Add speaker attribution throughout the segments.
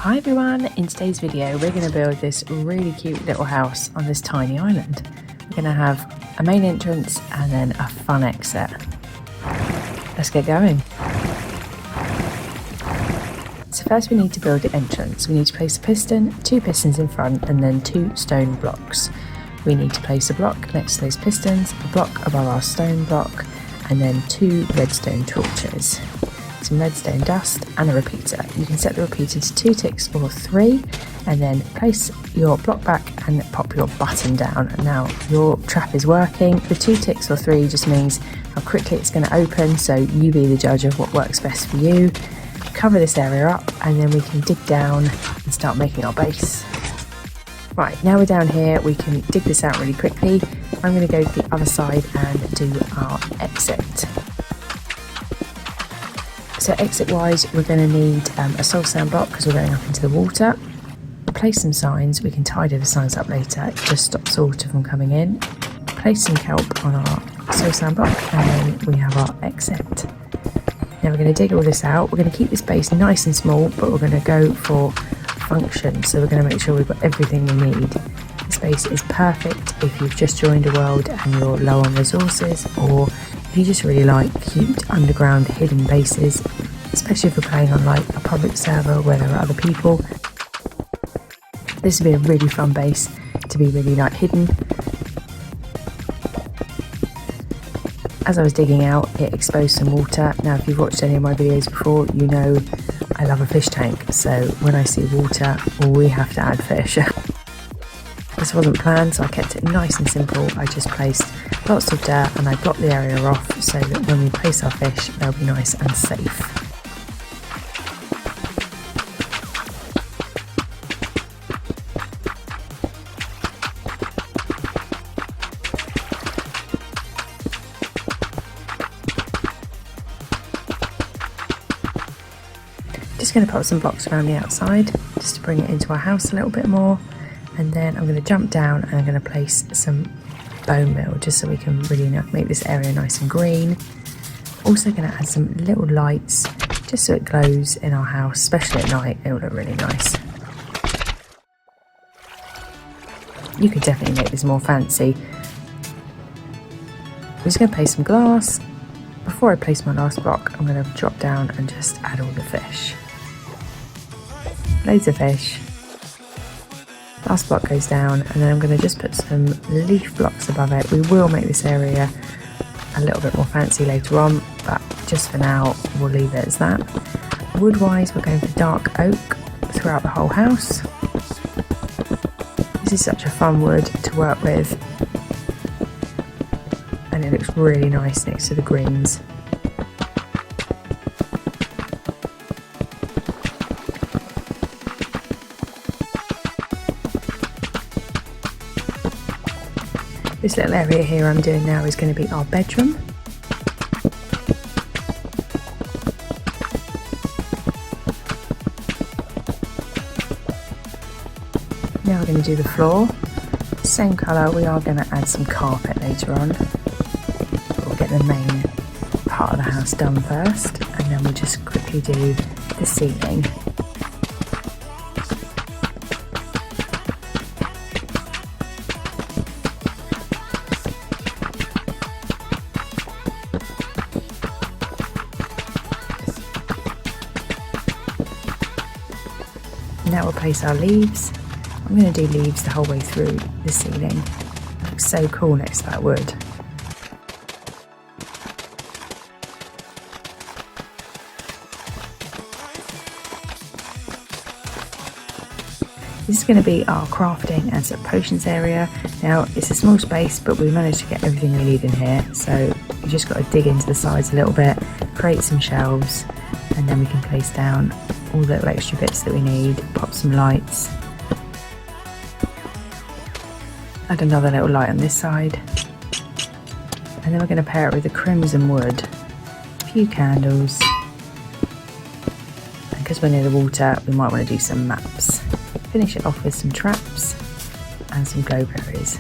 Speaker 1: Hi everyone, in today's video we're going to build this really cute little house on this tiny island. We're going to have a main entrance and then a fun exit. Let's get going. So first we need to build the entrance. We need to place a piston, 2 pistons in front and then 2 stone blocks. We need to place a block next to those pistons, a block above our stone block and then 2 redstone torches. Some redstone dust and a repeater. You can set the repeater to 2 ticks or 3 and then place your block back and pop your button down. Now your trap is working. The 2 ticks or 3 just means how quickly it's going to open, so you be the judge of what works best for you. Cover this area up and then we can dig down and start making our base. Right, now we're down here, we can dig this out really quickly. I'm going to go to the other side and do our exit. So exit wise we're going to need a soul sand block because we're going up into the water. Place some signs, we can tidy the signs up later, it just stops water from coming in. Place some kelp on our soul sand block and then we have our exit. Now we're going to dig all this out. We're going to keep this base nice and small, but we're going to go for function, so we're going to make sure we've got everything we need. This base is perfect if you've just joined a world and you're low on resources, or if you just really like cute underground hidden bases, especially if you're playing on like a public server where there are other people. This would be a really fun base to be really like hidden. As I was digging out, it exposed some water. Now if you've watched any of my videos before, you know I love a fish tank, so when I see water, we have to add fish. This wasn't planned, so I kept it nice and simple. I just placed lots of dirt and I blocked the area off so that when we place our fish, they'll be nice and safe. Just going to put some blocks around the outside just to bring it into our house a little bit more, and then I'm going to jump down and I'm going to place some bone meal just so we can really make this area nice and green. Also going to add some little lights just so it glows in our house, especially at night. It will look really nice. You could definitely make this more fancy. I'm just going to place some glass. Before I place my last block, I'm going to drop down and just add all the fish. Loads of fish. Last block goes down and then I'm going to just put some leaf blocks above it. We will make this area a little bit more fancy later on, but just for now we'll leave it as that. Wood wise we're going for dark oak throughout the whole house. This is such a fun wood to work with and it looks really nice next to the greens. This little area here I'm doing now is going to be our bedroom. Now we're going to do the floor. Same colour, we are going to add some carpet later on. We'll get the main part of the house done first and then we'll just quickly do the ceiling. Now we'll place our leaves. I'm going to do leaves the whole way through the ceiling. It looks so cool next to that wood. This is going to be our crafting and some potions area. Now it's a small space but we managed to get everything we need in here, so you just got to dig into the sides a little bit, create some shelves and then we can place down all the little extra bits that we need, pop some lights. Add another little light on this side. And then we're going to pair it with the crimson wood. A few candles. And because we're near the water, we might want to do some maps. Finish it off with some traps and some glowberries.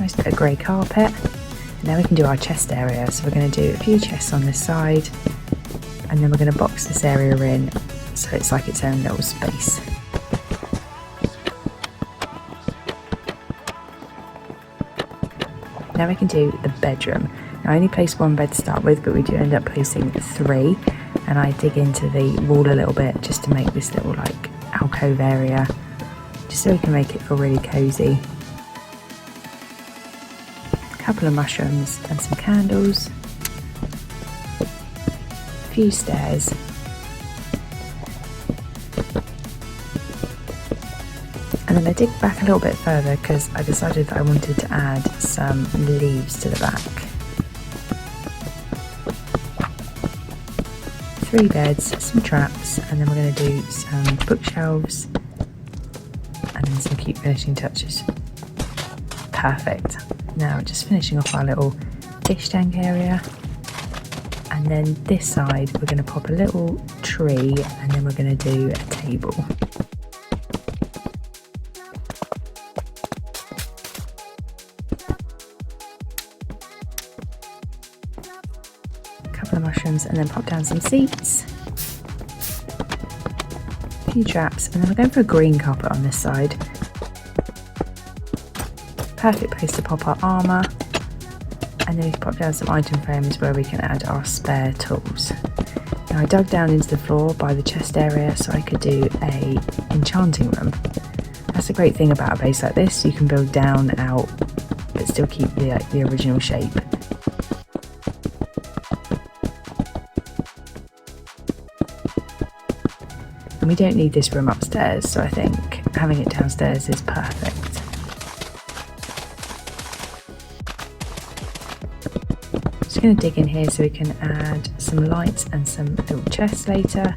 Speaker 1: Nice bit of grey carpet. Now we can do our chest area. So we're going to do a few chests on this side, and then we're going to box this area in so it's like its own little space. Now we can do the bedroom. Now I only placed one bed to start with, but we do end up placing 3, and I dig into the wall a little bit just to make this little like alcove area, just so we can make it feel really cozy. A couple of mushrooms and some candles, a few stairs, and then I dig back a little bit further because I decided that I wanted to add some leaves to the back. 3 beds, some traps, and then we're going to do some bookshelves and then some cute finishing touches. Perfect. Now just finishing off our little fish tank area, and then this side we're going to pop a little tree, and then we're going to do a table. Couple of mushrooms, and then pop down some seats, a few traps, and then we're going for a green carpet on this side. Perfect place to pop our armour, and then we can pop down some item frames where we can add our spare tools. Now I dug down into the floor by the chest area so I could do a enchanting room. That's the great thing about a base like this, you can build down, out, but still keep the original shape. We don't need this room upstairs, so I think having it downstairs is perfect. Just going to dig in here so we can add some lights and some little chests later,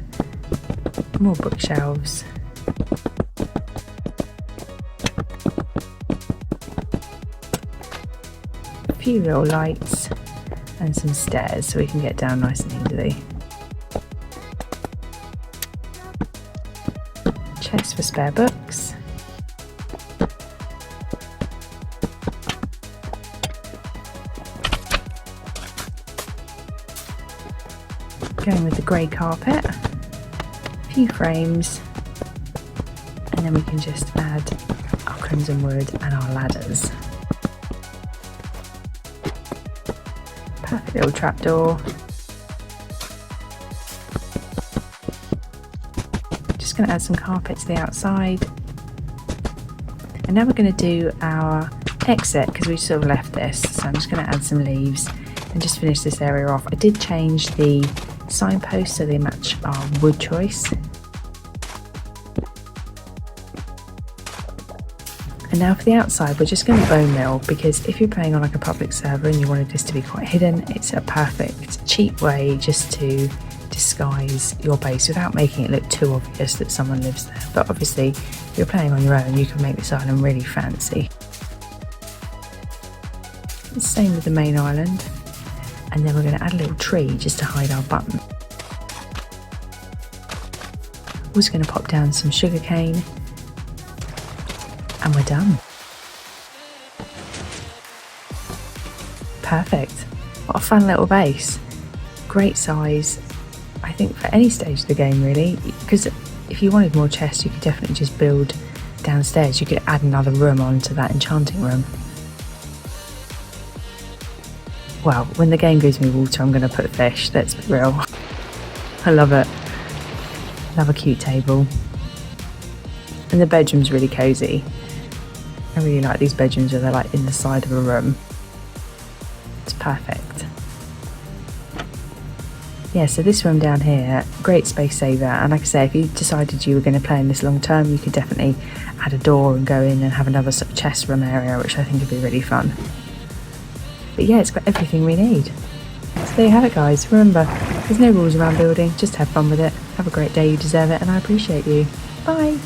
Speaker 1: more bookshelves, a few little lights and some stairs so we can get down nice and easily. Chest for spare books, going with the grey carpet, a few frames, and then we can just add our crimson wood and our ladders. Perfect little trapdoor. Just going to add some carpet to the outside, and now we're going to do our exit because we sort of left this, so I'm just going to add some leaves and just finish this area off. I did change the signposts so they match our wood choice. And now for the outside, we're just going to bone mill, because if you're playing on like a public server and you wanted this to be quite hidden, it's a perfect cheap way just to disguise your base without making it look too obvious that someone lives there. But obviously if you're playing on your own, you can make this island really fancy. The same with the main island, and then we're going to add a little tree just to hide our button. We're just going to pop down some sugar cane, and we're done. Perfect. What a fun little base. Great size, I think, for any stage of the game really, because if you wanted more chests you could definitely just build downstairs. You could add another room onto that enchanting room. Well, when the game gives me water I'm going to put fish, let's be real. I love it. Love a cute table. And the bedroom's really cosy. I really like these bedrooms where they're like in the side of a room. It's perfect. Yeah, so this room down here, great space saver, and like I say, if you decided you were going to play in this long term, you could definitely add a door and go in and have another sort of chest room area, which I think would be really fun. But yeah, it's got everything we need. So there you have it guys. Remember, there's no rules around building, just have fun with it. Have a great day, you deserve it, and I appreciate you. Bye!